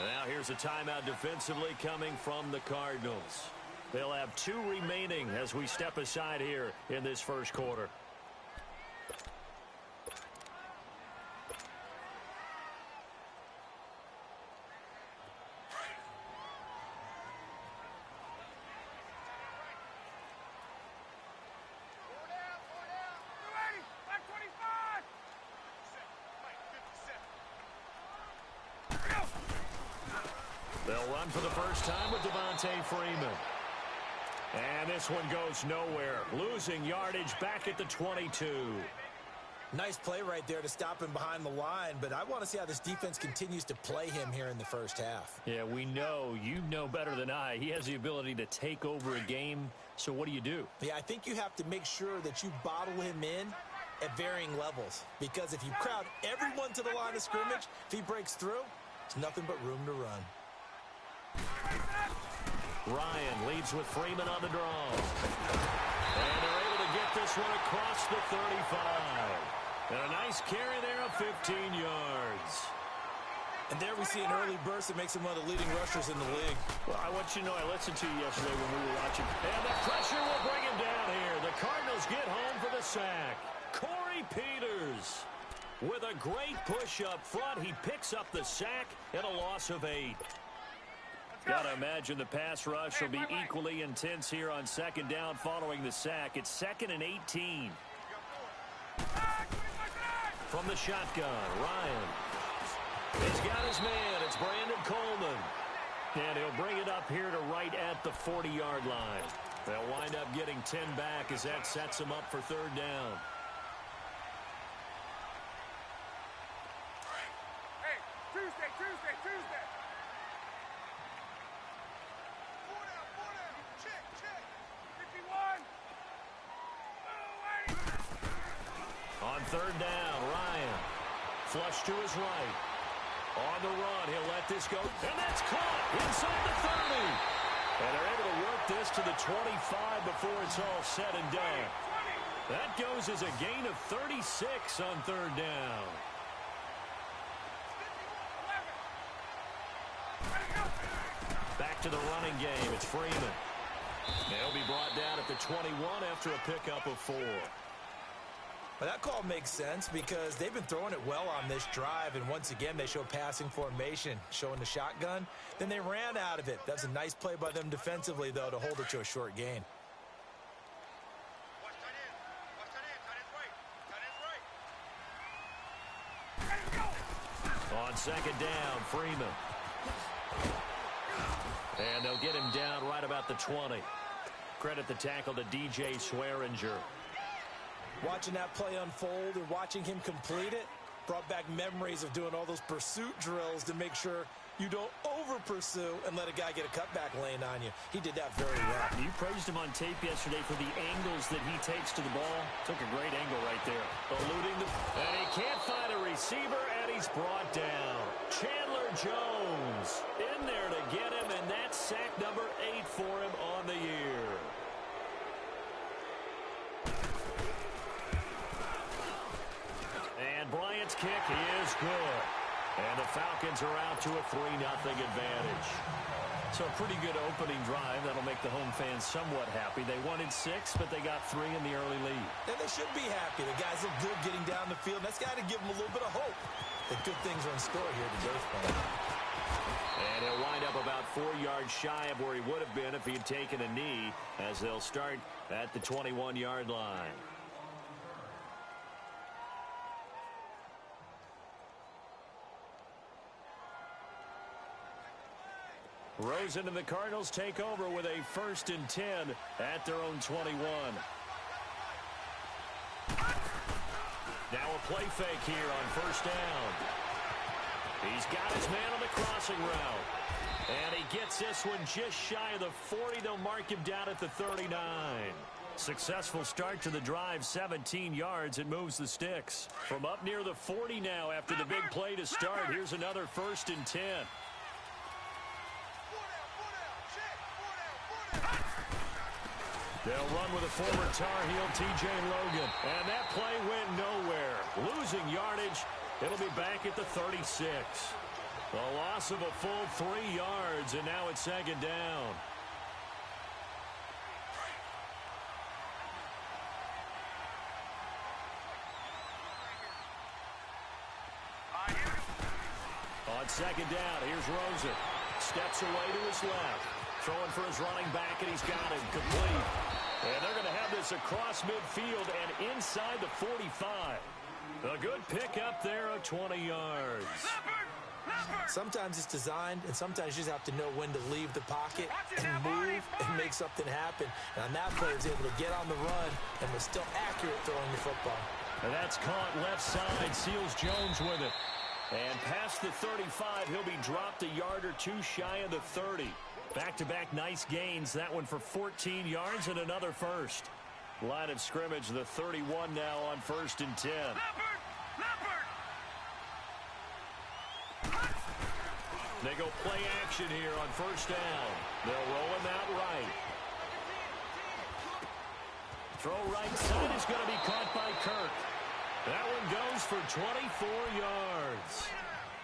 Now here's a timeout defensively coming from the Cardinals. They'll have 2 remaining as we step aside here in this first quarter. They'll run for the first time with Devontae Freeman. And this one goes nowhere. Losing yardage back at the 22. Nice play right there to stop him behind the line, but I want to see how this defense continues to play him here in the first half. Yeah, we know. You know better than I. He has the ability to take over a game, so what do you do? Yeah, I think you have to make sure that you bottle him in at varying levels, because if you crowd everyone to the line of scrimmage, if he breaks through, there's nothing but room to run. Ryan leads with Freeman on the draw. And they're able to get this one across the 35. And a nice carry there of 15 yards. And there we see an early burst that makes him one of the leading rushers in the league. Well, I want you to know I listened to you yesterday when we were watching. And the pressure will bring him down here. The Cardinals get home for the sack. Corey Peters with a great push up front. He picks up the sack and a loss of 8. Got to imagine the pass rush will be equally intense here on second down following the sack. It's 2nd and 18. From the shotgun, Ryan. He's got his man. It's Brandon Coleman. And he'll bring it up here to right at the 40-yard line. They'll wind up getting 10 back as that sets them up for third down. On third down, Ryan. Flush to his right. On the run, he'll let this go. And that's caught inside the 30. And they're able to work this to the 25 before it's all said and done. That goes as a gain of 36 on third down. Back to the running game. It's Freeman. He'll be brought down at the 21 after a pickup of 4. Well, that call makes sense because they've been throwing it well on this drive, and once again they show passing formation, showing the shotgun. Then they ran out of it. That's a nice play by them defensively, though, to hold it to a short gain. On second down, Freeman. And they'll get him down right about the 20. Credit the tackle to DJ Swearinger. Watching that play unfold and watching him complete it brought back memories of doing all those pursuit drills to make sure you don't over-pursue and let a guy get a cutback lane on you. He did that very well. You praised him on tape yesterday for the angles that he takes to the ball. Took a great angle right there. Eluding the... And he can't find a receiver, and he's brought down. Chandler Jones in there to get him, and that's sack number 8 for him on the year. And Bryant's kick is good. And the Falcons are out to a 3-0 advantage. So a pretty good opening drive. That'll make the home fans somewhat happy. They wanted 6, but they got 3 in the early lead. And they should be happy. The guys look good getting down the field. That's got to give them a little bit of hope that good things are in store here today for them. And he'll wind up about 4 yards shy of where he would have been if he had taken a knee, as they'll start at the 21-yard line. Rosen and the Cardinals take over with a 1st and 10 at their own 21. Now a play fake here on 1st down. He's got his man on the crossing route. And he gets this one just shy of the 40. They'll mark him down at the 39. Successful start to the drive, 17 yards. It moves the sticks. From up near the 40 now after the big play to start. Here's another 1st and 10. They'll run with a former Tar Heel, T.J. Logan. And that play went nowhere. Losing yardage. It'll be back at the 36. A loss of a full 3 yards, and now it's second down. On second down, here's Rosen. Steps away to his left. Throwing for his running back, and he's got him complete. And they're going to have this across midfield and inside the 45. A good pickup there of 20 yards. Sometimes it's designed, and sometimes you just have to know when to leave the pocket and move and make something happen. And on that play, he was able to get on the run and was still accurate throwing the football. And that's caught left side. Seals Jones with it. And past the 35, he'll be dropped a yard or two shy of the 30. Back-to-back nice gains. That one for 14 yards and another first. Line of scrimmage, the 31 now on 1st and 10. They go play action here on 1st down. They'll roll him out right. Throw right side is going to be caught by Kirk. That one goes for 24 yards.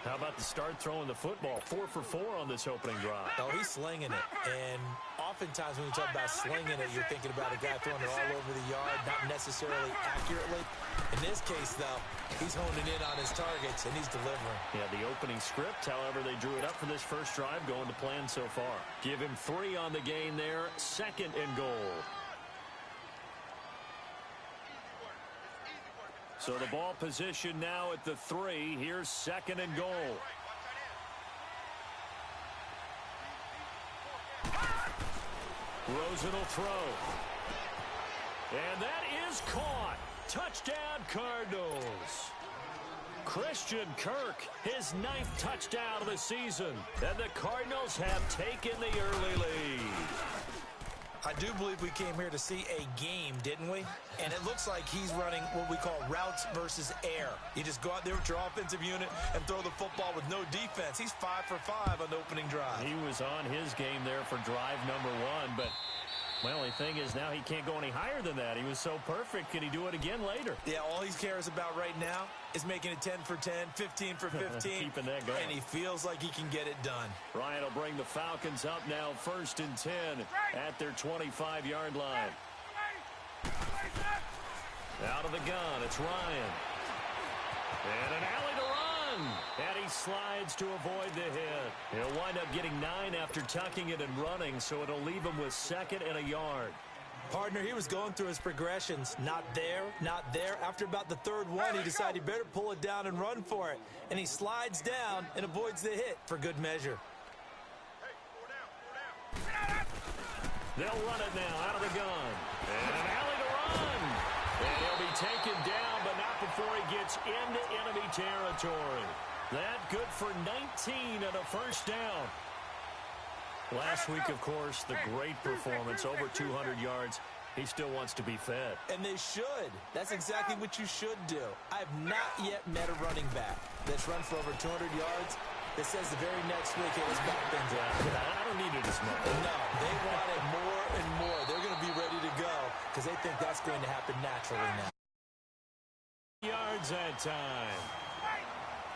How about the start throwing the football? 4 for 4 on this opening drive. Oh, he's slinging it. And oftentimes when we talk about slinging it, you're thinking about a guy throwing it all over the yard, not necessarily accurately. In this case, though, he's honing in on his targets, and he's delivering. Yeah, the opening script, however, they drew it up for this first drive, going to plan so far. Give him 3 on the gain there. 2nd and goal. So the ball position now at the 3. Here's 2nd and goal. Rosen will throw. And that is caught. Touchdown, Cardinals. Christian Kirk, his 9th touchdown of the season. And the Cardinals have taken the early lead. I do believe we came here to see a game, didn't we? And it looks like he's running what we call routes versus air. You just go out there with your offensive unit and throw the football with no defense. He's 5 for 5 on the opening drive. He was on his game there for drive number 1, but my only thing is now he can't go any higher than that. He was so perfect. Can he do it again later? Yeah, all he cares about right now is making it 10 for 10, 15 for 15. Keeping that going. And he feels like he can get it done. Ryan will bring the Falcons up now 1st and 10 at their 25-yard line. Out of the gun, it's Ryan. And an alley to run. And he slides to avoid the hit. He'll wind up getting 9 after tucking it and running, so it'll leave him with 2nd and a yard. Partner, he was going through his progressions. Not there, not there. After about the 3rd one, he decided he better pull it down and run for it. And he slides down and avoids the hit for good measure. They'll run it now out of the gun. And an alley to run. And he'll be taken down, but not before he gets into enemy territory. That good for 19 and a 1st down. Last week, of course, the great performance, over 200 yards. He still wants to be fed. And they should. That's exactly what you should do. I have not yet met a running back that's run for over 200 yards that says the very next week it was back things out. I don't need it as much. No, they want it more and more. They're going to be ready to go because they think that's going to happen naturally now. Yards that time.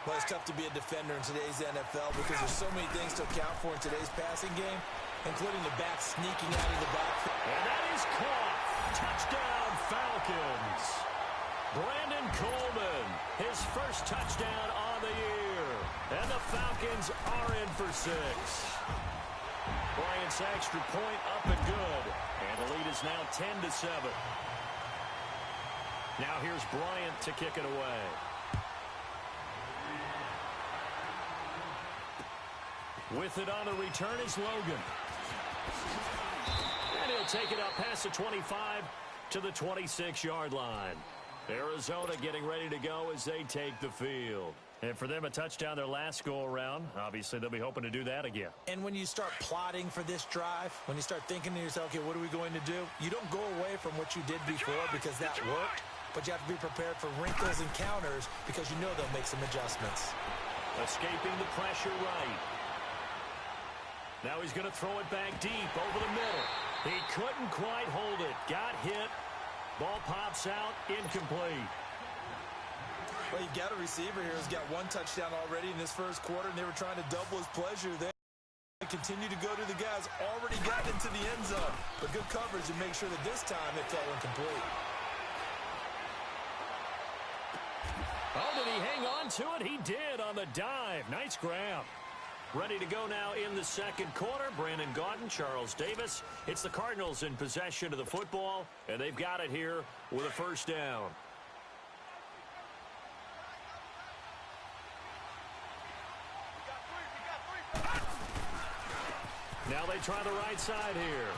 Well, it's tough to be a defender in today's NFL because there's so many things to account for in today's passing game, including the back sneaking out of the backfield. And that is caught. Touchdown, Falcons. Brandon Coleman, his first touchdown on the year. And the Falcons are in for 6. Bryant's extra point up and good. And the lead is now 10-7. Now here's Bryant to kick it away. With it on the return is Logan. And he'll take it up past the 25 to the 26-yard line. Arizona getting ready to go as they take the field. And for them, a touchdown their last go-around. Obviously, they'll be hoping to do that again. And when you start plotting for this drive, when you start thinking to yourself, okay, what are we going to do? You don't go away from what you did before because that worked, but you have to be prepared for wrinkles and counters because you know they'll make some adjustments. Escaping the pressure right. Now he's going to throw it back deep over the middle. He couldn't quite hold it. Got hit. Ball pops out. Incomplete. Well, you got a receiver here who's got one touchdown already in this first quarter, and they were trying to double his pleasure there. Continue to go to the guys already got into the end zone. But good coverage to make sure that this time it fell incomplete. Oh, did he hang on to it? He did on the dive. Nice grab. Ready to go now in the second quarter. Brandon Gaudin, Charles Davis. It's the Cardinals in possession of the football, and they've got it here with a first down. Now they try the right side here.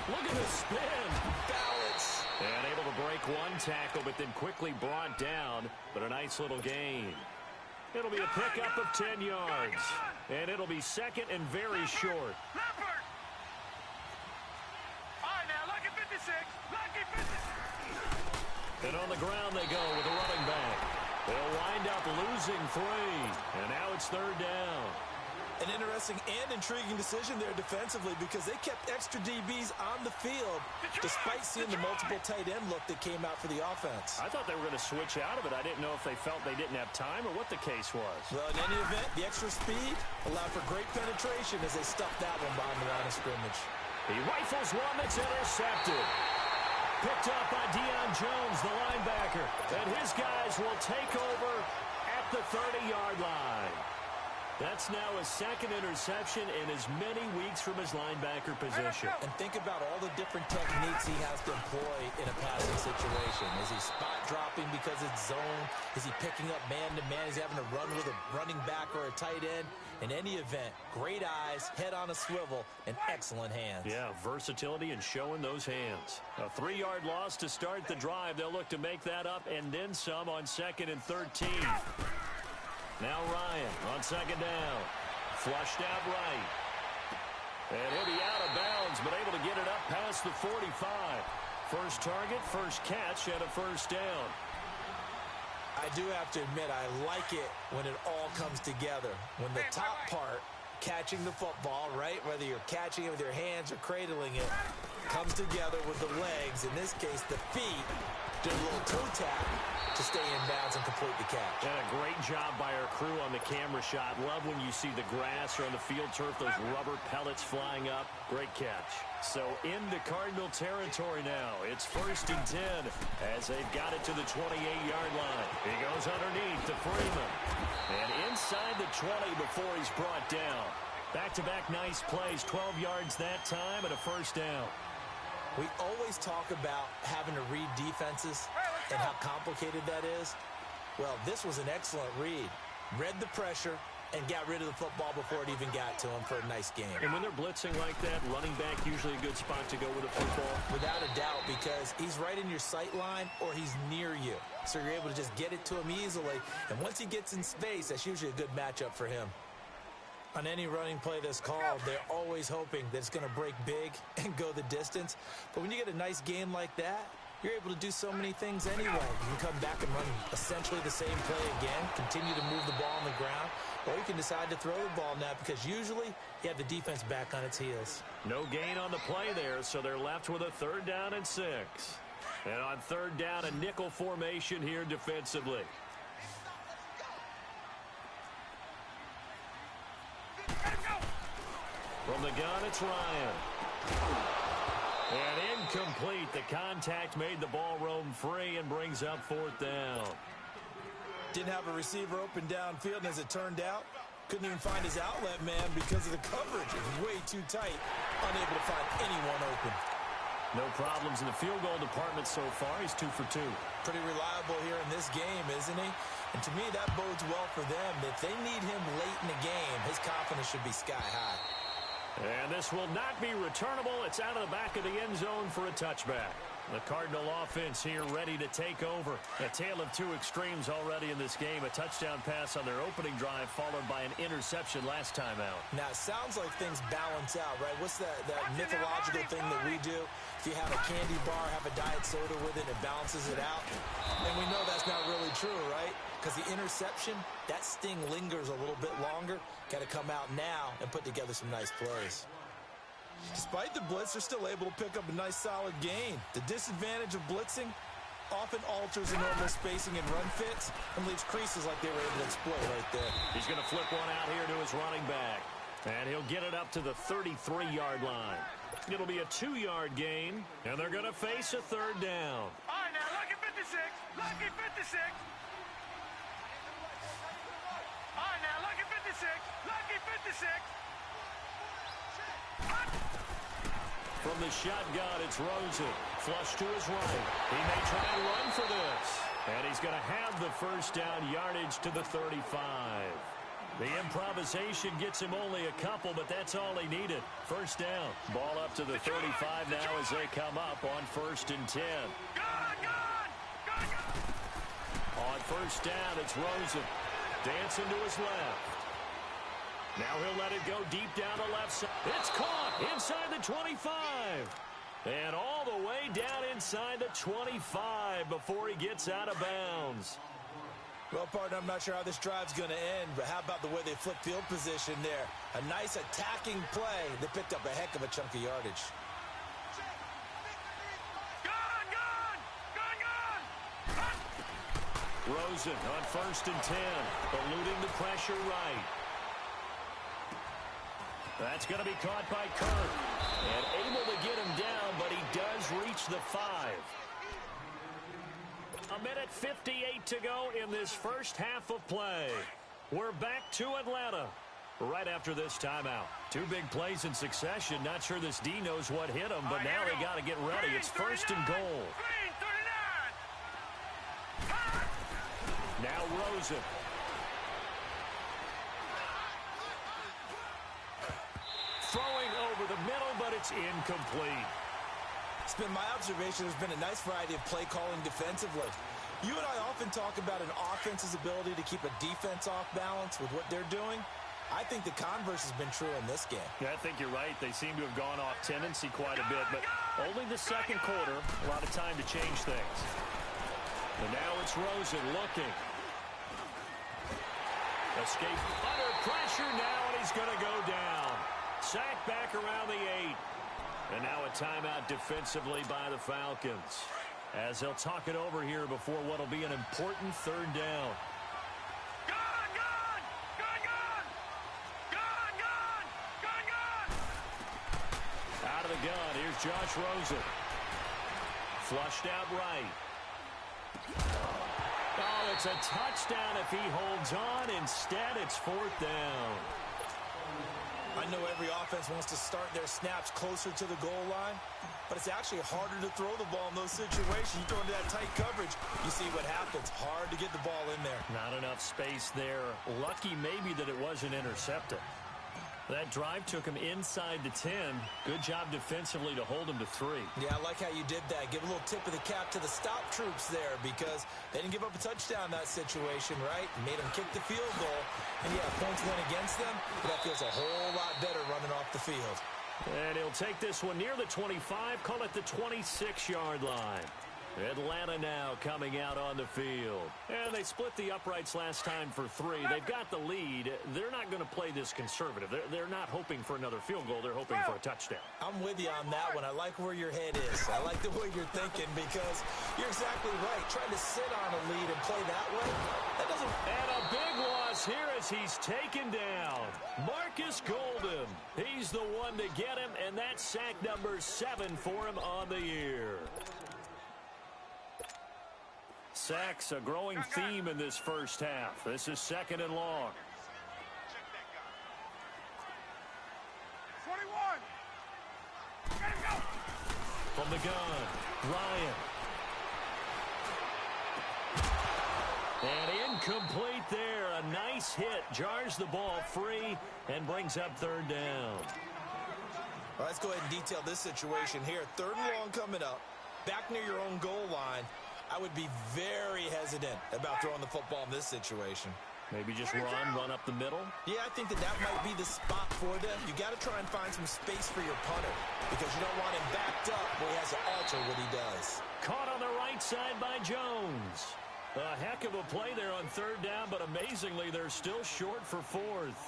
Look at the spin. Balance. And able to break one tackle, but then quickly brought down. But a nice little gain. It'll be a pickup of 10 yards. And it'll be second and very short. And on the ground they go with a running back. They'll wind up losing 3. And now it's third down. An interesting and intriguing decision there defensively because they kept extra DBs on the field despite seeing the multiple tight end look that came out for the offense. I thought they were going to switch out of it. I didn't know if they felt they didn't have time or what the case was. Well, in any event, the extra speed allowed for great penetration as they stuffed that one behind the line of scrimmage. He rifles one that's intercepted. Picked up by Deion Jones, the linebacker. And his guys will take over at the 30-yard line. That's now a second interception in as many weeks from his linebacker position. And think about all the different techniques he has to employ in a passing situation. Is he spot dropping because it's zone? Is he picking up man-to-man? Is he having to run with a running back or a tight end? In any event, great eyes, head on a swivel, and excellent hands. Yeah, versatility and showing those hands. A 3-yard loss to start the drive. They'll look to make that up and then some on 2nd and 13. Now Ryan on second down. Flushed out right. And he'll be out of bounds, but able to get it up past the 45. First target, first catch, and a first down. I do have to admit, I like it when it all comes together. When the top part, catching the football, right, whether you're catching it with your hands or cradling it, comes together with the legs, in this case the feet, did a little toe tap to stay in bounds and complete the catch. And a great job by our crew on the camera shot. Love when you see the grass or on the field turf, those rubber pellets flying up. Great catch. So into Cardinal territory now. It's 1st and 10 as they've got it to the 28-yard line. He goes underneath to Freeman. And inside the 20 before he's brought down. Back-to-back nice plays, 12 yards that time and a first down. We always talk about having to read defenses and how complicated that is. Well, this was an excellent read. Read the pressure and got rid of the football before it even got to him for a nice game. And when they're blitzing like that, running back usually a good spot to go with the football. Without a doubt, because he's right in your sight line or he's near you. So you're able to just get it to him easily. And once he gets in space, that's usually a good matchup for him. On any running play that's called, they're always hoping that it's going to break big and go the distance. But when you get a nice game like that, you're able to do so many things anyway. You can come back and run essentially the same play again, continue to move the ball on the ground, or you can decide to throw the ball now because usually you have the defense back on its heels. No gain on the play there, so they're left with a 3rd down and 6. And on 3rd down, a nickel formation here defensively. From the gun, it's Ryan. And incomplete. The contact made the ball roam free and brings up 4th down. Didn't have a receiver open downfield, and as it turned out, couldn't even find his outlet man because of the coverage. It was way too tight, unable to find anyone open. No problems in the field goal department so far. He's 2 for 2. Pretty reliable here in this game, isn't he? And to me, that bodes well for them. If they need him late in the game, his confidence should be sky high. And this will not be returnable. It's out of the back of the end zone for a touchback. The Cardinal offense here ready to take over. A tale of two extremes already in this game. A touchdown pass on their opening drive followed by an interception last time out. Now, it sounds like things balance out, right? What's that mythological thing that we do? If you have a candy bar, have a diet soda with it, it balances it out. And we know that's not really true, right? Because the interception, that sting lingers a little bit longer. Got to come out now and put together some nice plays. Despite the blitz, they're still able to pick up a nice solid gain. The disadvantage of blitzing, often alters the normal spacing and run fits and leaves creases like they were able to exploit right there. He's going to flip one out here to his running back. And he'll get it up to the 33-yard line. It'll be a 2-yard gain, and they're going to face a third down. All right, now, lucky 56. Lucky 56. All right, now, lucky 56. Lucky 56. From the shotgun, it's Rosen. Flush to his right. He may try and run for this. And he's going to have the first down yardage to the 35. The improvisation gets him only a couple, but that's all he needed. First down. Ball up to the 35 now as they come up on 1st and 10. On first down, it's Rosen. Dancing to his left. Now he'll let it go deep down the left side. It's caught inside the 25. And all the way down inside the 25 before he gets out of bounds. Well, partner, I'm not sure how this drive's going to end, but how about the way they flip field position there? A nice attacking play. They picked up a heck of a chunk of yardage. Rosen on 1st and 10, eluding the pressure right. That's going to be caught by Kirk. And able to get him down, but he does reach the 5. A minute 58 to go in this first half of play. We're back to Atlanta right after this timeout. 2 big plays in succession. Not sure this D knows what hit him, but now they got to get ready. It's 1st and goal. Now Rosen. Throwing over the middle, but it's incomplete. It's been my observation there's been a nice variety of play calling defensively. You and I often talk about an offense's ability to keep a defense off balance with what they're doing. I think the converse has been true in this game. Yeah, I think you're right. They seem to have gone off tendency quite a bit, but only the second quarter, a lot of time to change things. And now it's Rosen looking. Escape under pressure now, and he's going to go down. Sacked back around the 8. And now a timeout defensively by the Falcons. As they'll talk it over here before what will be an important third down. Out of the gun, here's Josh Rosen. Flushed out right. Oh, it's a touchdown if he holds on. Instead, it's 4th down. I know every offense wants to start their snaps closer to the goal line, but it's actually harder to throw the ball in those situations. You throw into that tight coverage, you see what happens. Hard to get the ball in there. Not enough space there. Lucky maybe that it wasn't intercepted. That drive took him inside the 10. Good job defensively to hold him to 3. Yeah, I like how you did that. Give a little tip of the cap to the stop troops there because they didn't give up a touchdown in that situation, right? Made them kick the field goal. And, yeah, points went against them, but that feels a whole lot better running off the field. And he'll take this one near the 25, call it the 26-yard line. Atlanta now coming out on the field. And they split the uprights last time for 3. They've got the lead. They're not going to play this conservative. They're not hoping for another field goal. They're hoping for a touchdown. I'm with you on that one. I like where your head is. I like the way you're thinking because you're exactly right. Trying to sit on a lead and play that way, that doesn't... And a big loss here as he's taken down. Marcus Golden. He's the one to get him, and that's sack number 7 for him on the year. Sacks, a growing theme in this first half. This is 2nd and long. 21. Let him go. From the gun, Ryan. And incomplete there. A nice hit. Jars the ball free and brings up 3rd down. Well, let's go ahead and detail this situation here. 3rd and long coming up. Back near your own goal line. I would be very hesitant about throwing the football in this situation. Maybe just run up the middle? Yeah, I think that might be the spot for them. You got to try and find some space for your punter because you don't want him backed up where he has to alter what he does. Caught on the right side by Jones. A heck of a play there on 3rd down, but amazingly, they're still short for 4th.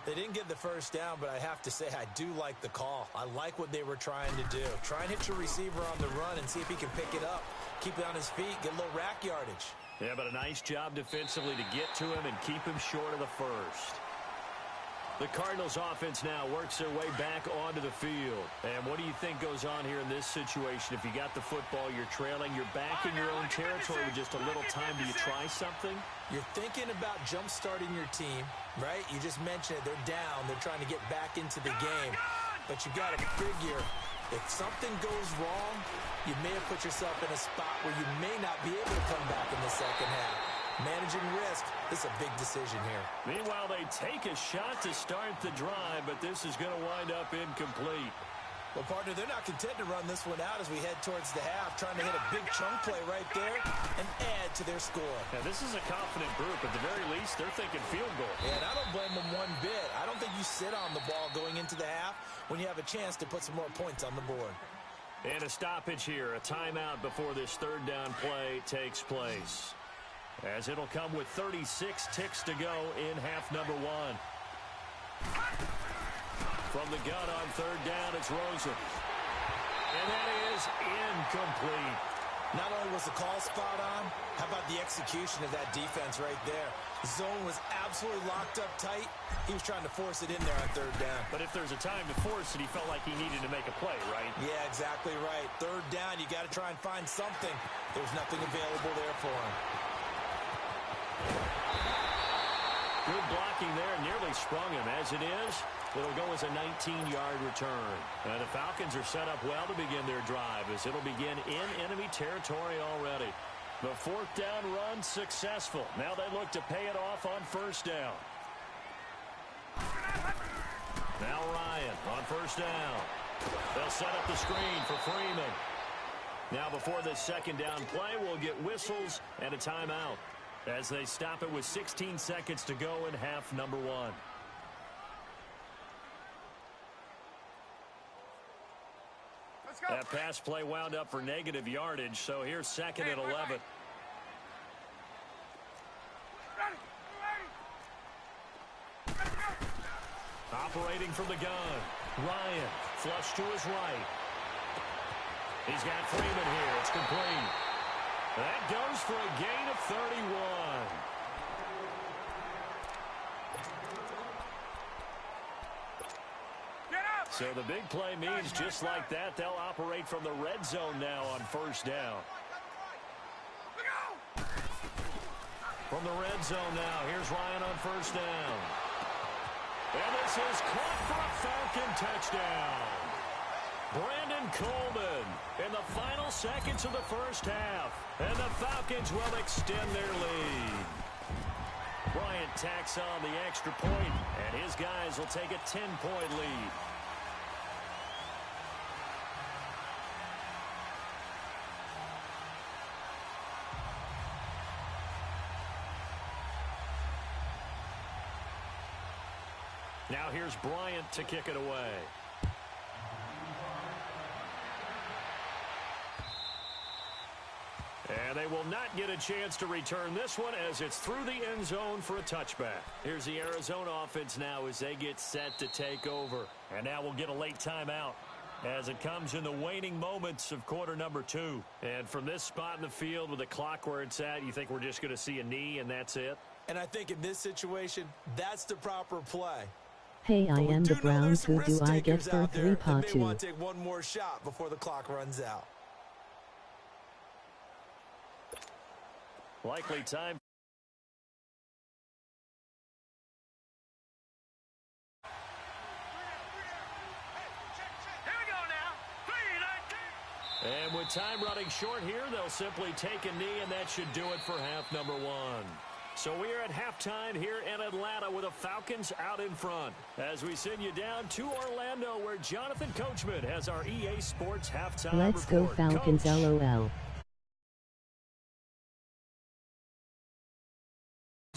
They didn't get the first down, but I have to say I do like the call. I like what they were trying to do. Try and hit your receiver on the run and see if he can pick it up. keep it on his feet, get a little rack yardage. Yeah, but a nice job defensively to get to him and keep him short of the first. The Cardinals offense now works their way back onto the field. And what do you think goes on here in this situation? If you got the football, you're trailing, you're back in your own territory with just a little time. Do you try something? You're thinking about jump-starting your team, right? You just mentioned it. They're down. They're trying to get back into the game. But you got to figure, if something goes wrong, you may have put yourself in a spot where you may not be able to come back in the second half. Managing risk, this is a big decision here. Meanwhile, they take a shot to start the drive, but this is going to wind up incomplete. Well, partner, they're not content to run this one out as we head towards the half, trying to hit a big chunk play right there and add to their score. Now, this is a confident group. At the very least, they're thinking field goal. Yeah, and I don't blame them one bit. I don't think you sit on the ball going into the half when you have a chance to put some more points on the board. And a stoppage here, a timeout before this third down play takes place. As it'll come with 36 ticks to go in half number one. From the gun on third down, it's Rosen. And that is incomplete. Not only was the call spot on, how about the execution of that defense right there? The zone was absolutely locked up tight. He was trying to force it in there on third down. But if there's a time to force it, he felt like he needed to make a play, right? Yeah, exactly right. Third down, you got to try and find something. There's nothing available there for him. Good blocking there, nearly sprung him. As it is, it'll go as a 19-yard return. And the Falcons are set up well to begin their drive as it'll begin in enemy territory already. The fourth down run successful. Now they look to pay it off on first down. Now Ryan on first down. They'll set up the screen for Freeman. Now before this second down play, we'll get whistles and a timeout as they stop it with 16 seconds to go in half number one. Let's go. That pass play wound up for negative yardage, so here's second and 11. Ready. Operating from the gun. Ryan, flush to his right. He's got Freeman here. It's complete. That goes for a gain of 31. So the big play means just like that, they'll operate from the red zone now on first down. From the red zone now, here's Ryan on first down. And this is caught for a Falcon touchdown. Brandon Coleman in the final seconds of the first half. And the Falcons will extend their lead. Bryant tacks on the extra point, and his guys will take a 10-point lead. Now here's Bryant to kick it away. And they will not get a chance to return this one as it's through the end zone for a touchback. Here's the Arizona offense now as they get set to take over. And now we'll get a late timeout as it comes in the waning moments of quarter number two. And from this spot in the field with the clock where it's at, you think we're just going to see a knee and that's it? And I think in this situation, that's the proper play. Hey, I am the Browns. Who do I get for 3 part 2? They want to take one more shot before the clock runs out. Likely time. Here we go now. 3-19. And with time running short here, they'll simply take a knee, and that should do it for half number one. So we are at halftime here in Atlanta with the Falcons out in front. As we send you down to Orlando where Jonathan Coachman has our EA Sports halftime Let's report. go Falcons, Coach. LOL.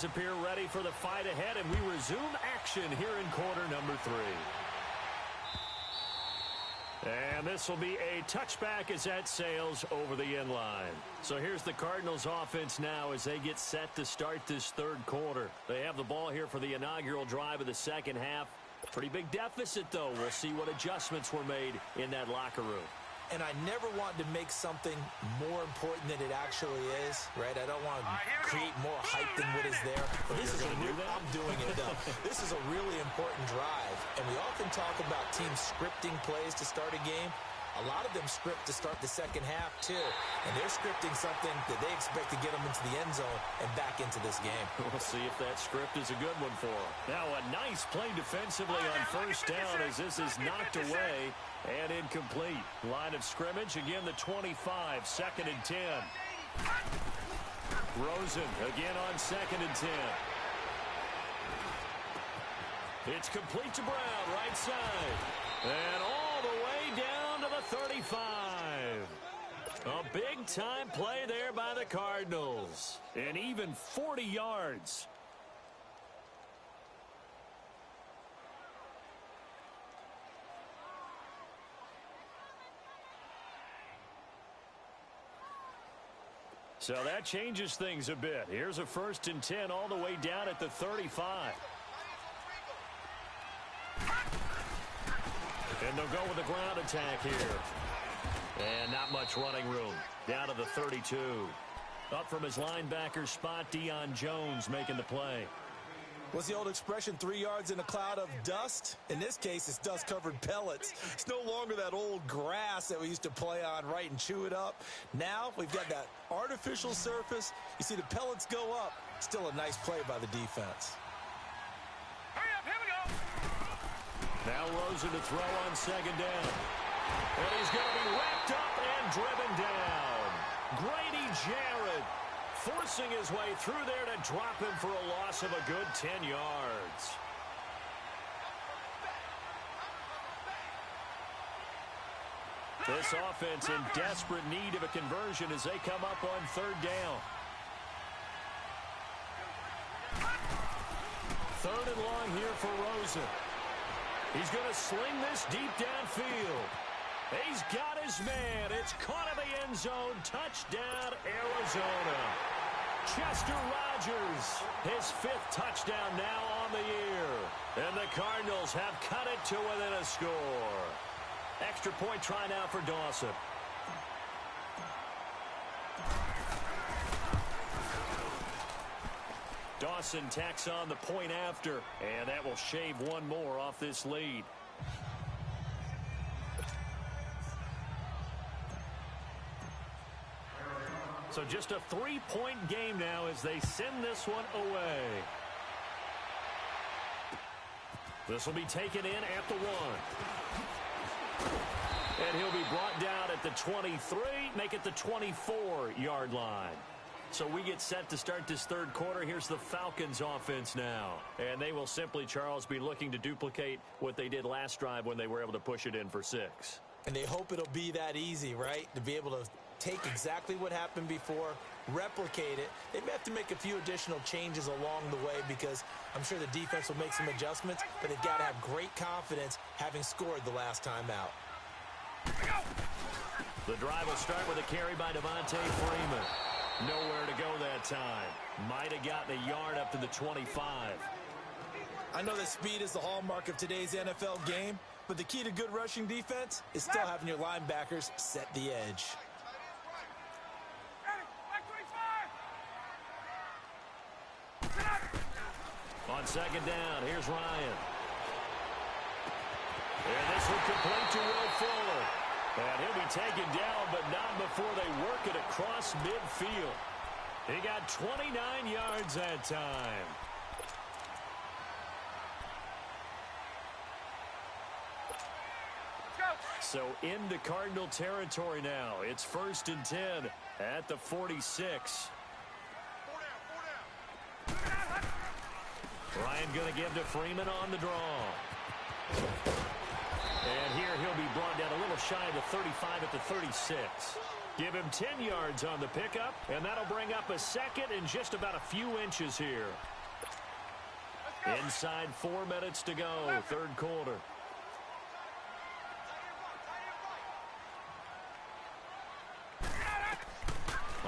Appear ready for the fight ahead, and we resume action here in quarter number 3. And this will be a touchback as that sails over the end line. So here's the Cardinals offense now as they get set to start this third quarter. They have the ball here for the inaugural drive of the second half. Pretty big deficit, though. We'll see what adjustments were made in that locker room. and I never want to make something more important than it actually is, right? I don't want to create more hype than what is there. But this is I'm doing it. This is a really important drive, and we often talk about teams scripting plays to start a game. A lot of them script to start the second half, too. And they're scripting something that they expect to get them into the end zone and back into this game. We'll see if that script is a good one for them. Now, a nice play defensively on first down as this is knocked away and incomplete. Line of scrimmage, again, the 25, 2nd and 10. Rosen again on 2nd and 10. It's complete to Brown, right side. And all the way down to the 35. A big-time play there by the Cardinals. And even 40 yards. So that changes things a bit. Here's a 1st and 10 all the way down at the 35. And they'll go with a ground attack here. And not much running room. Down to the 32. Up from his linebacker spot, Deion Jones making the play. What's the old expression, 3 yards in a cloud of dust? In this case, it's dust-covered pellets. It's no longer that old grass that we used to play on, right, and chew it up. Now we've got that artificial surface. You see the pellets go up. Still a nice play by the defense. Hurry up, here we go. Now Rosen to throw on 2nd down. And he's going to be wrapped up and driven down. Grady Jarrett forcing his way through there to drop him for a loss of a good 10 yards. This offense in desperate need of a conversion as they come up on 3rd down. 3rd and long here for Rosen. He's going to sling this deep downfield. He's got his man. It's caught in the end zone. Touchdown, Arizona. Chester Rogers, his 5th touchdown now on the year. And the Cardinals have cut it to within a score. Extra point try now for Dawson. Dawson tacks on the point after, and that will shave one more off this lead. So just a 3-point game now as they send this one away. This will be taken in at the 1. And he'll be brought down at the 23, make it the 24-yard line. So we get set to start this 3rd quarter. Here's the Falcons offense now. And they will simply, Charles, be looking to duplicate what they did last drive when they were able to push it in for 6. And they hope it'll be that easy, right? To be able to take exactly what happened before, replicate it. They may have to make a few additional changes along the way because I'm sure the defense will make some adjustments, but they've got to have great confidence having scored the last time out. The drive will start with a carry by Devontae Freeman. Nowhere to go that time. Might have gotten a yard up to the 25. I know that speed is the hallmark of today's NFL game, but the key to good rushing defense is still having your linebackers set the edge. On 2nd down, here's Ryan. And this will complete to Will Fuller. And he'll be taken down, but not before they work it across midfield. He got 29 yards that time. So into Cardinal territory now. It's 1st and 10 at the 46. Ryan going to give to Freeman on the draw. And here he'll be brought down a little shy of the 35 at the 36. Give him 10 yards on the pickup, and that'll bring up a 2nd and just about a few inches here. Inside 4 minutes to go, 3rd quarter.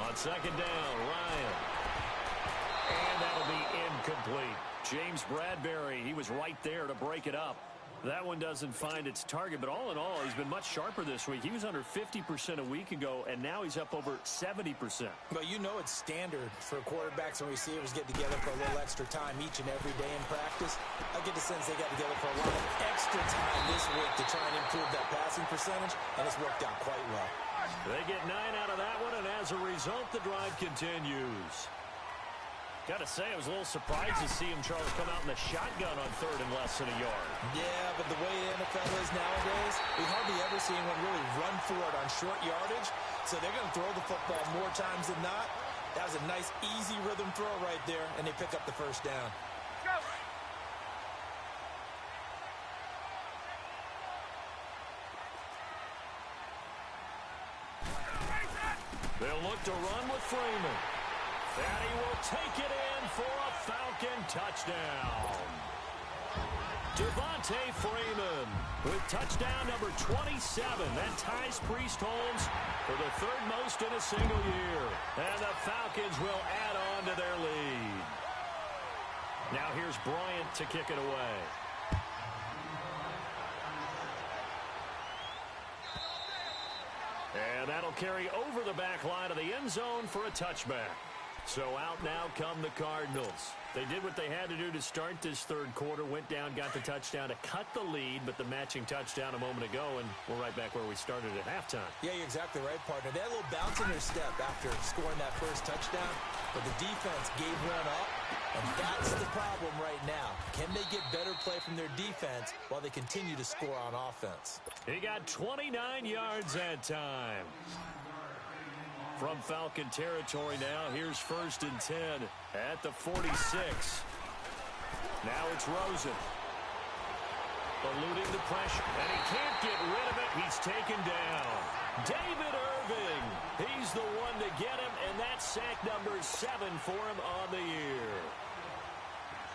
On 2nd down, Ryan. And that'll be incomplete. James Bradbury, he was right there to break it up. That one doesn't find its target, but all in all, he's been much sharper this week. He was under 50% a week ago, and now he's up over 70%. Well, you know it's standard for quarterbacks and receivers get together for a little extra time each and every day in practice. I get the sense they got together for a lot of extra time this week to try and improve that passing percentage, and it's worked out quite well. They get 9 out of that one, and as a result, the drive continues. Got to say, I was a little surprised to see him, Charles, come out in the shotgun on third and less than a yard. Yeah, but the way the NFL is nowadays, we hardly ever see anyone really run for it on short yardage. So they're going to throw the football more times than not. That was a nice, easy rhythm throw right there, and they pick up the first down. Go! They'll look to run with Freeman. And he will take it in for a Falcon touchdown. Devontae Freeman with touchdown number 27. That ties Priest Holmes for the third most in a single year. And the Falcons will add on to their lead. Now here's Bryant to kick it away. And that'll carry over the back line of the end zone for a touchback. So out now come the Cardinals. They did what they had to do to start this third quarter, went down, got the touchdown to cut the lead, but the matching touchdown a moment ago, and we're right back where we started at halftime. Yeah, you're exactly right, partner. They had a little bounce in their step after scoring that first touchdown, but the defense gave one up, and that's the problem right now. Can they get better play from their defense while they continue to score on offense? He got 29 yards that time. From Falcon territory now, here's 1st and 10 at the 46. Now it's Rosen. Eluding the pressure, and he can't get rid of it. He's taken down. David Irving, he's the one to get him, and that's sack number 7 for him on the year.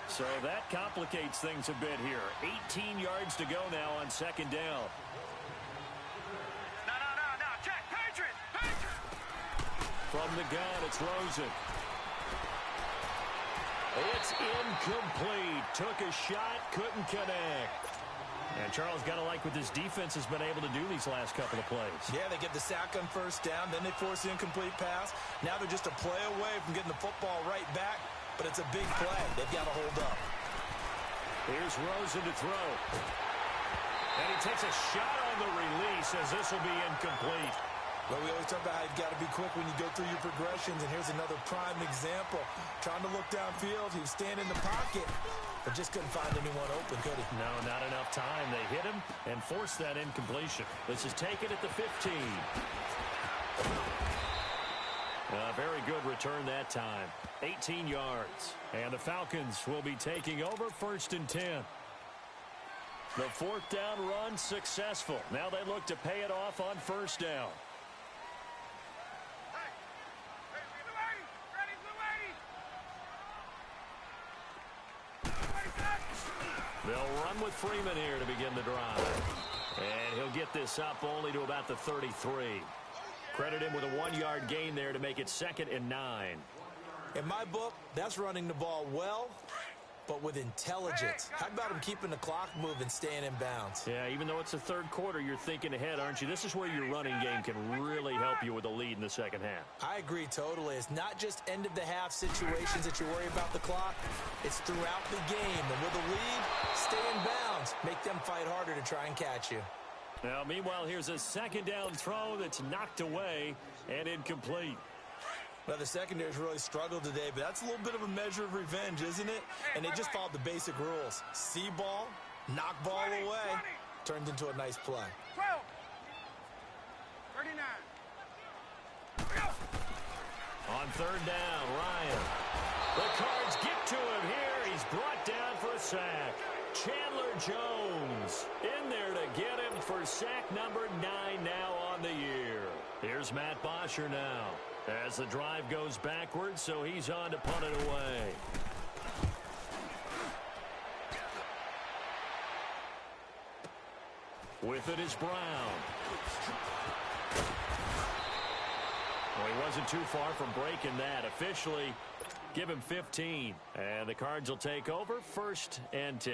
So that complicates things a bit here. 18 yards to go now on 2nd down. From the gun, it's Rosen. It's incomplete. Took a shot, couldn't connect. And Charles, got to like what this defense has been able to do these last couple of plays. Yeah, they get the sack on 1st down, then they force the incomplete pass. Now they're just a play away from getting the football right back, but it's a big play. They've got to hold up. Here's Rosen to throw. And he takes a shot on the release as this will be incomplete. Well, we always talk about how you've got to be quick when you go through your progressions, and here's another prime example. Trying to look downfield, he was standing in the pocket, but just couldn't find anyone open, could he? No, not enough time. They hit him and forced that incompletion. This is taken at the 15. Very good return that time. 18 yards. And the Falcons will be taking over 1st and 10. The 4th down run successful. Now they look to pay it off on 1st down. They'll run with Freeman here to begin the drive. And he'll get this up only to about the 33. Credit him with a 1-yard gain there to make it 2nd and 9. In my book, that's running the ball well, but with intelligence. How about him keeping the clock moving, staying in bounds? Yeah, even though it's the third quarter, you're thinking ahead, aren't you? This is where your running game can really help you with a lead in the second half. I agree totally. It's not just end-of-the-half situations that you worry about the clock. It's throughout the game. And with a lead, stay in bounds. Make them fight harder to try and catch you. Now, meanwhile, here's a 2nd down throw that's knocked away and incomplete. Well, the secondary's really struggled today, but that's a little bit of a measure of revenge, isn't it? And they just followed the basic rules. See ball, knock ball away, turned into a nice play. 12. 39. On 3rd down, Ryan. The Cards get to him here. He's brought down for a sack. Chandler Jones in there to get him for sack number 9 now on the year. Here's Matt Bosher now as the drive goes backwards, so he's on to punt it away. With it is Brown. Well, he wasn't too far from breaking that. Officially, give him 15. And the Cards will take over 1st and 10.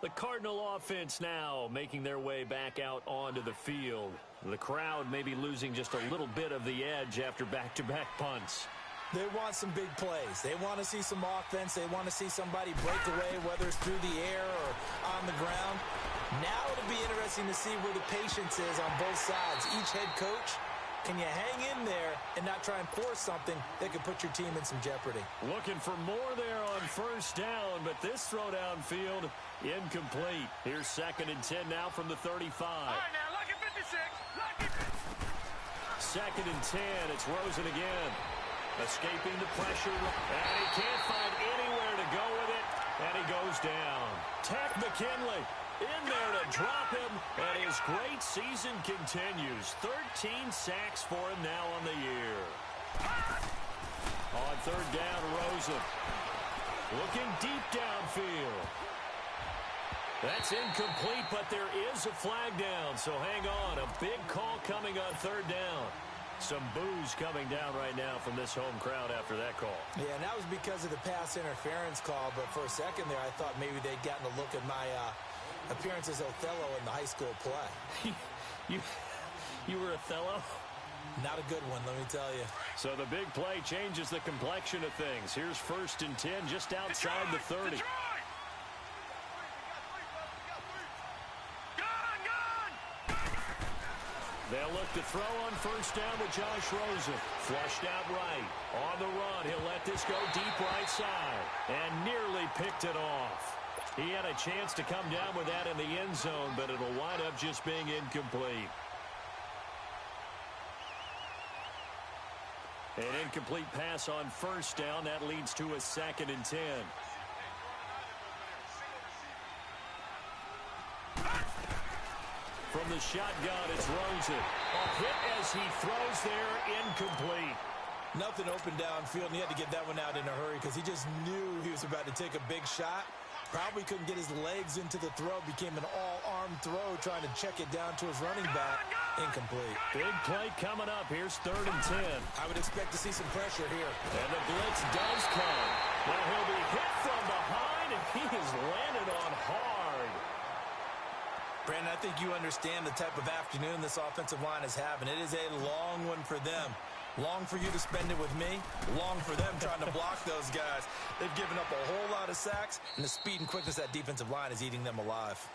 The Cardinal offense now making their way back out onto the field. The crowd may be losing just a little bit of the edge after back-to-back punts. They want some big plays. They want to see some offense. They want to see somebody break away, whether it's through the air or on the ground. Now it'll be interesting to see where the patience is on both sides. Each head coach, can you hang in there and not try and force something that could put your team in some jeopardy? Looking for more there on first down, but this throw downfield incomplete. Here's 2nd and 10 now from the 35. All right, now, lucky 56. Lucky 56. 2nd and 10. It's Rosen again. Escaping the pressure, and he can't find anywhere to go with it, and he goes down. Ted McKinley in there to drop him, and his great season continues. 13 sacks for him now on the year. On 3rd down, Rosen looking deep downfield. That's incomplete, but there is a flag down, so hang on. A big call coming on 3rd down. Some boos coming down right now from this home crowd after that call. Yeah, and that was because of the pass interference call, but for a second there, I thought maybe they'd gotten a look at my appearance as Othello in the high school play. You were Othello? Not a good one, let me tell you. So the big play changes the complexion of things. Here's 1st and 10 just outside the 30. Detroit! They'll look to throw on 1st down with Josh Rosen. Flushed out right. On the run, he'll let this go deep right side. And nearly picked it off. He had a chance to come down with that in the end zone, but it'll wind up just being incomplete. An incomplete pass on 1st down. That leads to a 2nd and 10. From the shotgun, it's Rosen. A hit as he throws there, incomplete. Nothing open downfield, and he had to get that one out in a hurry because he just knew he was about to take a big shot. Probably couldn't get his legs into the throw. Became an all-arm throw, trying to check it down to his running back. Incomplete. Big play coming up. Here's 3rd and 10. I would expect to see some pressure here. And the blitz does come. Well, he'll be hit from behind, and he is landed on hard. Brandon, I think you understand the type of afternoon this offensive line is having. It is a long one for them. Long for you to spend it with me. Long for them trying to block those guys. They've given up a whole lot of sacks, and the speed and quickness of that defensive line is eating them alive.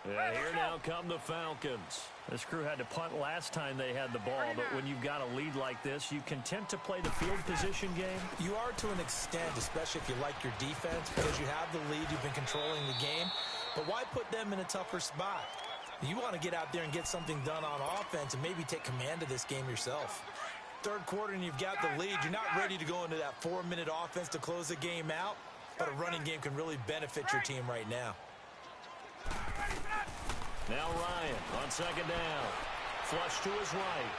And here now come the Falcons. This crew had to punt last time they had the ball, but when you've got a lead like this, you content to play the field position game? You are to an extent, especially if you like your defense, because you have the lead, you've been controlling the game. But why put them in a tougher spot? You want to get out there and get something done on offense and maybe take command of this game yourself. 3rd quarter and you've got the lead. You're not ready to go into that 4-minute offense to close the game out, but a running game can really benefit your team right now. Now Ryan on 2nd down. Flush to his right.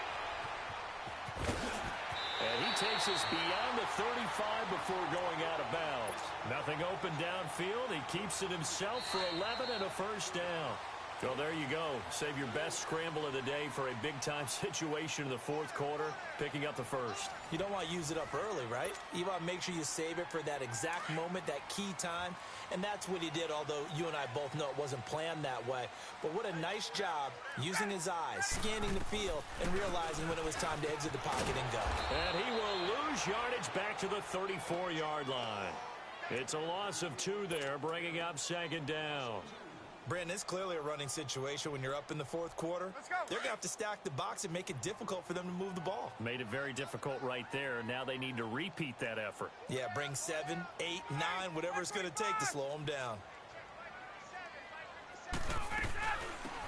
And he takes us beyond the 35 before going out of bounds. Nothing open downfield. He keeps it himself for 11 and a 1st down. So there you go. Save your best scramble of the day for a big-time situation in the 4th quarter, picking up the 1st. You don't want to use it up early, right? You want to make sure you save it for that exact moment, that key time. And that's what he did, although you and I both know it wasn't planned that way. But what a nice job using his eyes, scanning the field, and realizing when it was time to exit the pocket and go. And he will lose yardage back to the 34-yard line. It's a loss of 2 there, bringing up 2nd down. Brandon, it's clearly a running situation when you're up in the 4th quarter. They're going to have to stack the box and make it difficult for them to move the ball. Made it very difficult right there. Now they need to repeat that effort. Yeah, bring 7, 8, 9, whatever it's going to take to slow them down.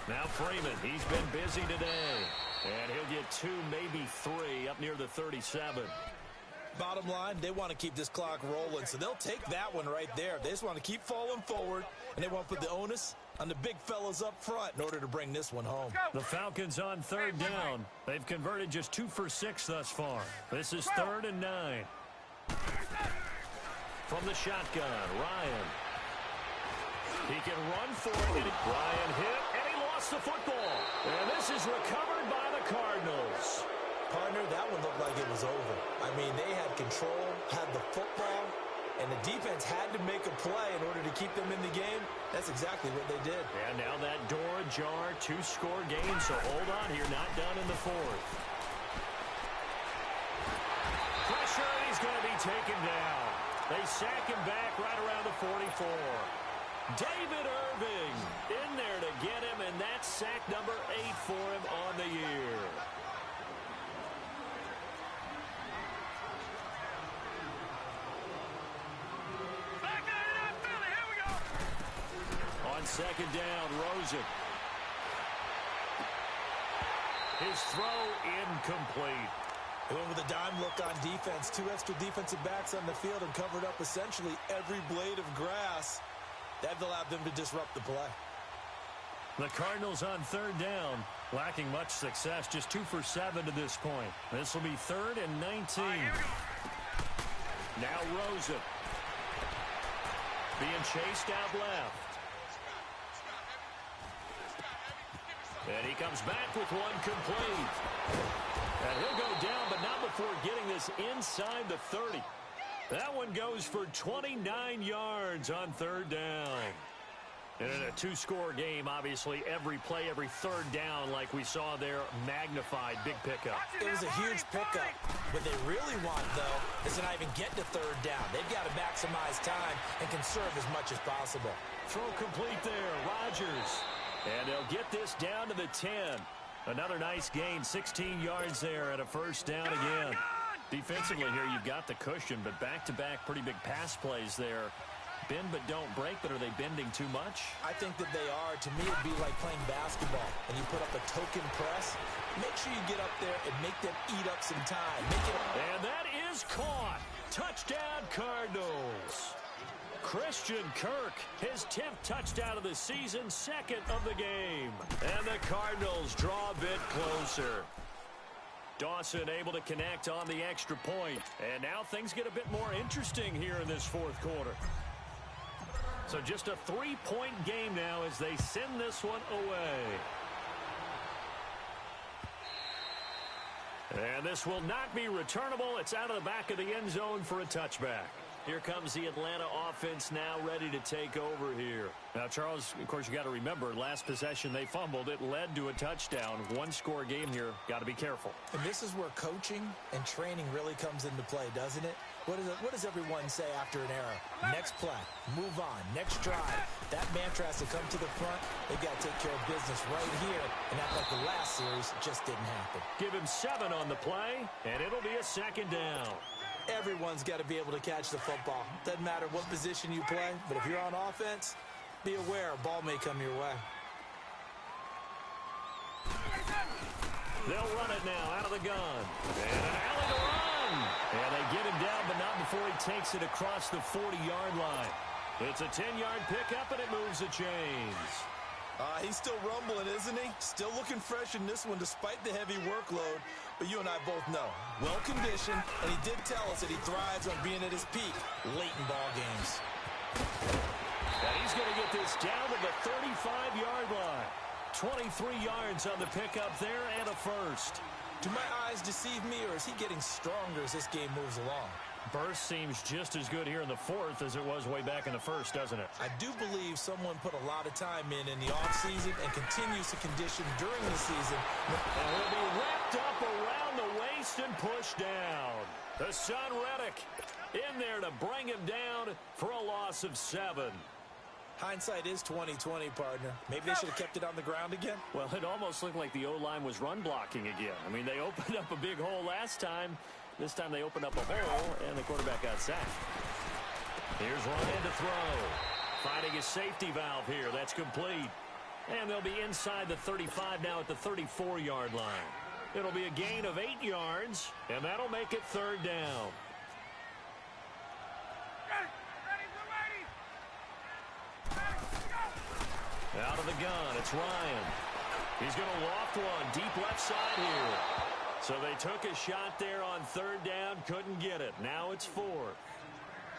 Now Freeman, he's been busy today. And he'll get 2, maybe 3 up near the 37. Bottom line, they want to keep this clock rolling, so they'll take that one right there. They just want to keep falling forward, and they want to put the onus on the big fellas up front in order to bring this one home. The Falcons on 3rd down. They've converted just 2 for 6 thus far. This is 3rd and 9. From the shotgun, Ryan. He can run for it. Ryan hit, and he lost the football. And this is recovered by the Cardinals. Partner, that one looked like it was over. I mean, they had control, had the football, and the defense had to make a play in order to keep them in the game. That's exactly what they did. And now that door ajar, 2-score game, so hold on here, not done in the fourth. Pressure, and he's going to be taken down. They sack him back right around the 44. David Irving in there to get him, and that's sack number 8 for him on the year. On second down, Rosen. His throw incomplete. They went with a dime look on defense. 2 extra defensive backs on the field and covered up essentially every blade of grass. That allowed them to disrupt the play. The Cardinals on third down, lacking much success, just 2 for 7 to this point. This will be 3rd and 19. Now Rosen. Being chased out left. And he comes back with one complete. And he'll go down, but not before getting this inside the 30. That one goes for 29 yards on third down. And in a 2-score game, obviously, every play, every third down, like we saw there, magnified, big pickup. It was a huge pickup. What they really want, though, is to not even get to third down. They've got to maximize time and conserve as much as possible. Throw complete there, Rodgers. And they'll get this down to the 10. Another nice gain, 16 yards there and a first down again. Defensively here, you've got the cushion, but back-to-back pretty big pass plays there. Bend but don't break, but are they bending too much? I think that they are. To me, it'd be like playing basketball, and you put up a token press. Make sure you get up there and make them eat up some time. And that is caught. Touchdown, Cardinals. Christian Kirk, his 10th touchdown of the season, 2nd of the game. And the Cardinals draw a bit closer. Dawson able to connect on the extra point. And now things get a bit more interesting here in this fourth quarter. So just a 3-point game now as they send this one away. And this will not be returnable. It's out of the back of the end zone for a touchback. Here comes the Atlanta offense now ready to take over here. Now, Charles, of course, you got to remember, last possession they fumbled. It led to a touchdown. 1-score game here. Got to be careful. And this is where coaching and training really comes into play, doesn't it? What does everyone say after an error? Next play, move on, next drive. That mantra has to come to the front. They've got to take care of business right here and act like the last series just didn't happen. Give him 7 on the play, and it'll be a second down. Everyone's got to be able to catch the football. Doesn't matter what position you play, but if you're on offense, be aware a ball may come your way. They'll run it now out of the gun. And an alley to run. And they get him down, but not before he takes it across the 40-yard line. It's a 10-yard pickup, and it moves the chains. He's still rumbling, isn't he? Still looking fresh in this one despite the heavy workload. But you and I both know, well-conditioned, and he did tell us that he thrives on being at his peak late in ball games. And he's going to get this down to the 35-yard line. 23 yards on the pickup there and a first. Do my eyes deceive me, or is he getting stronger as this game moves along? Burst seems just as good here in the fourth as it was way back in the first, doesn't it? I do believe someone put a lot of time in the offseason and continues to condition during the season. And he'll be wrapped up around the waist and pushed down. The son Reddick in there to bring him down for a loss of 7. Hindsight is 20/20, partner. Maybe they should have kept it on the ground again. Well, it almost looked like the O-line was run blocking again. I mean, they opened up a big hole last time. This time they opened up a hole, and the quarterback got sacked. Here's Ryan to throw. Finding his safety valve here. That's complete. And they'll be inside the 35 now at the 34-yard line. It'll be a gain of 8 yards, and that'll make it third down. Out of the gun, it's Ryan. He's going to loft one deep left side here. So they took a shot there on third down, couldn't get it. Now it's 4.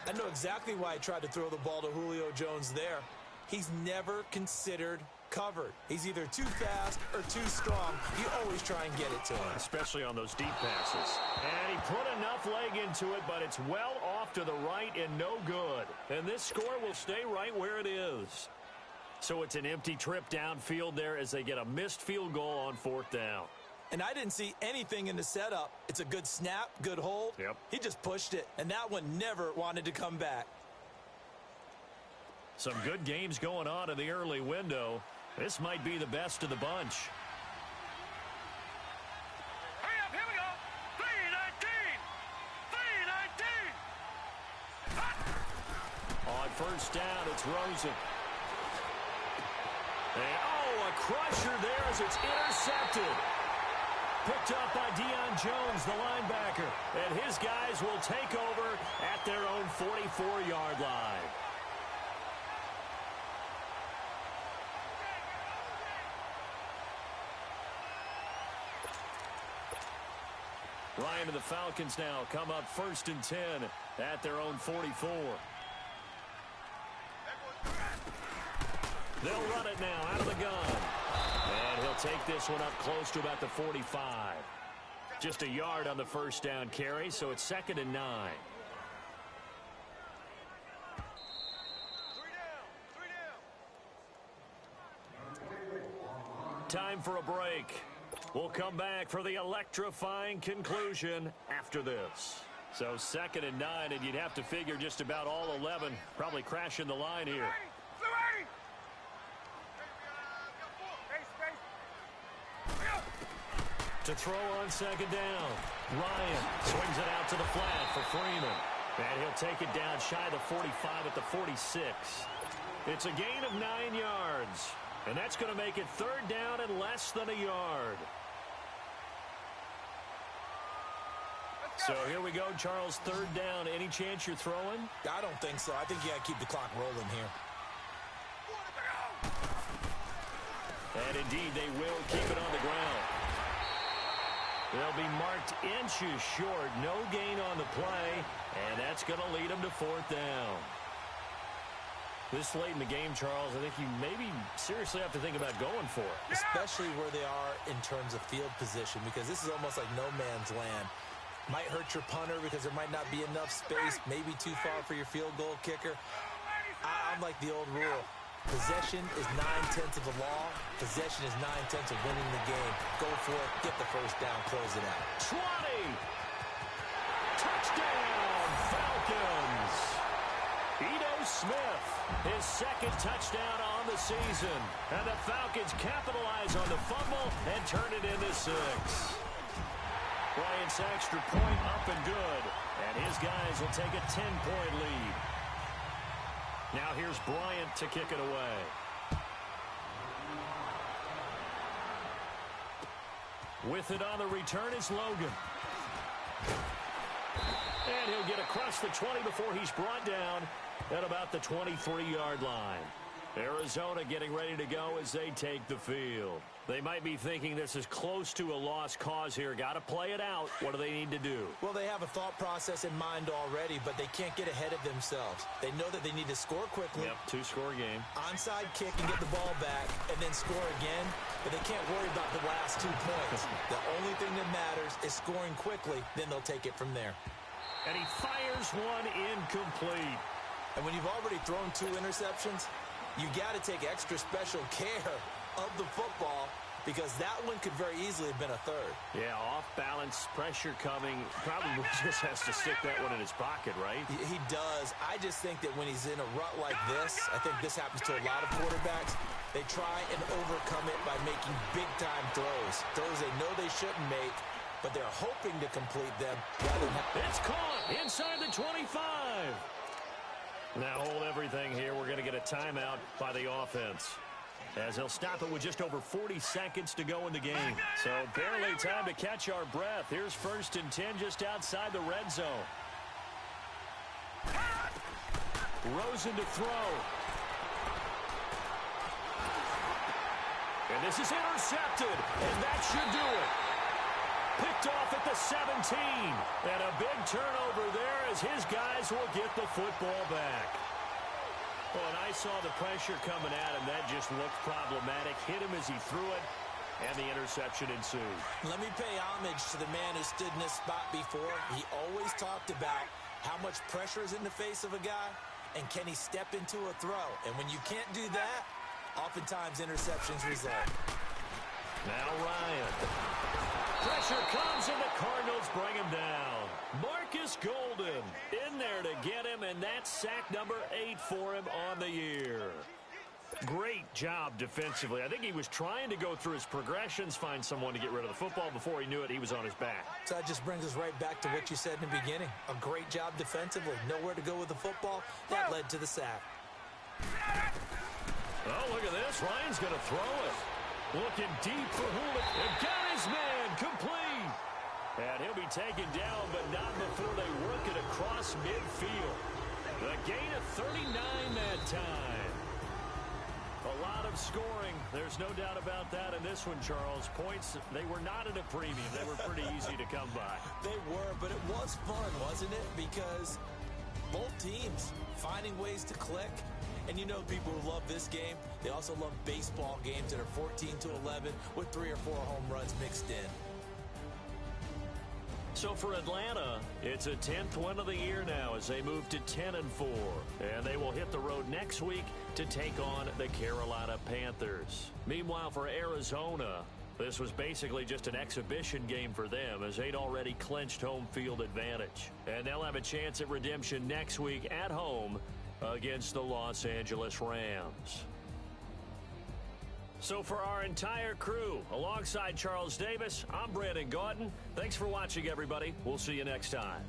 I know exactly why he tried to throw the ball to Julio Jones there. He's never considered covered. He's either too fast or too strong. You always try and get it to him. Especially on those deep passes. And he put enough leg into it, but it's well off to the right and no good. And this score will stay right where it is. So it's an empty trip downfield there as they get a missed field goal on 4th down. And I didn't see anything in the setup. It's a good snap, good hold. Yep. He just pushed it, and that one never wanted to come back. Some good games going on in the early window. This might be the best of the bunch. Hurry up, here we go. 3-19. 3-19. On 1st down, it's Rosen. And, a crusher there as it's intercepted. Picked up by Deion Jones, the linebacker. And his guys will take over at their own 44-yard line. Ryan and the Falcons now come up 1st and 10 at their own 44. They'll run it now out of the gun. And he'll take this one up close to about the 45. Just a yard on the 1st down carry, so it's 2nd and 9. 3 down. Time for a break. We'll come back for the electrifying conclusion after this. So 2nd and 9, and you'd have to figure just about all 11 probably crashing the line here. To throw on 2nd down. Ryan swings it out to the flat for Freeman. And he'll take it down shy of the 45 at the 46. It's a gain of 9 yards. And that's going to make it 3rd down and less than a yard. So here we go, Charles, 3rd down. Any chance you're throwing? I don't think so. I think you got to keep the clock rolling here. And indeed, they will keep it on the ground. They'll be marked inches short. No gain on the play, and that's going to lead them to 4th down. This late in the game, Charles, I think you maybe seriously have to think about going for it. Especially where they are in terms of field position, because this is almost like no man's land. Might hurt your punter because there might not be enough space, maybe too far for your field goal kicker. I'm like the old rule. Possession is 9/10 of the law. Possession is 9/10 of winning the game. Go for it. Get the 1st down. Close it out. 20. Touchdown, Falcons. Ito Smith, his 2nd touchdown on the season. And the Falcons capitalize on the fumble and turn it into 6. Bryant's extra point up and good. And his guys will take a 10-point lead. Now here's Bryant to kick it away. With it on the return is Logan. And he'll get across the 20 before he's brought down at about the 23-yard line. Arizona getting ready to go as they take the field. They might be thinking this is close to a lost cause here. Got to play it out. What do they need to do? Well, they have a thought process in mind already, but they can't get ahead of themselves. They know that they need to score quickly. Yep, 2-score game. Onside kick and get the ball back, and then score again. But they can't worry about the last 2 points. The only thing that matters is scoring quickly. Then they'll take it from there. And he fires one incomplete. And when you've already thrown 2 interceptions, you got to take extra special care of the football because that one could very easily have been a 3rd. Yeah, off balance, pressure coming. Probably just has to stick that one in his pocket, right? He does. I just think that when he's in a rut like this, I think this happens to a lot of quarterbacks, they try and overcome it by making big-time throws. Throws they know they shouldn't make, but they're hoping to complete them rather than... It's caught inside the 25. Now hold everything here. We're going to get a timeout by the offense, as he'll stop it with just over 40 seconds to go in the game. So barely time to catch our breath. Here's 1st and 10 just outside the red zone. Rosen to throw. And this is intercepted, and that should do it. Picked off at the 17. And a big turnover there as his guys will get the football back. Well, and I saw the pressure coming at him. That just looked problematic. Hit him as he threw it, and the interception ensued. Let me pay homage to the man who stood in this spot before. He always talked about how much pressure is in the face of a guy, and can he step into a throw? And when you can't do that, oftentimes interceptions result. Now Ryan. Pressure comes, and the Cardinals bring him down. Marcus Golden in there to get him, and that's sack number 8 for him on the year. Great job defensively. I think he was trying to go through his progressions, find someone to get rid of the football. Before he knew it, he was on his back. So that just brings us right back to what you said in the beginning. A great job defensively. Nowhere to go with the football. That led to the sack. Oh, look at this. Ryan's going to throw it. Looking deep for Hula. And got his man complete. And he'll be taken down, but not before they work it across midfield. The gain of 39 that time. A lot of scoring. There's no doubt about that in this one, Charles. Points, they were not at a premium. They were pretty easy to come by. They were, but it was fun, wasn't it? Because both teams finding ways to click. And you know people who love this game, they also love baseball games that are 14-11 with 3 or 4 home runs mixed in. So for Atlanta, it's a 10th win of the year now as they move to 10-4. And they will hit the road next week to take on the Carolina Panthers. Meanwhile, for Arizona, this was basically just an exhibition game for them as they'd already clinched home field advantage. And they'll have a chance at redemption next week at home against the Los Angeles Rams. So for our entire crew, alongside Charles Davis, I'm Brandon Gaudin. Thanks for watching, everybody. We'll see you next time.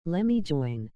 Let me join.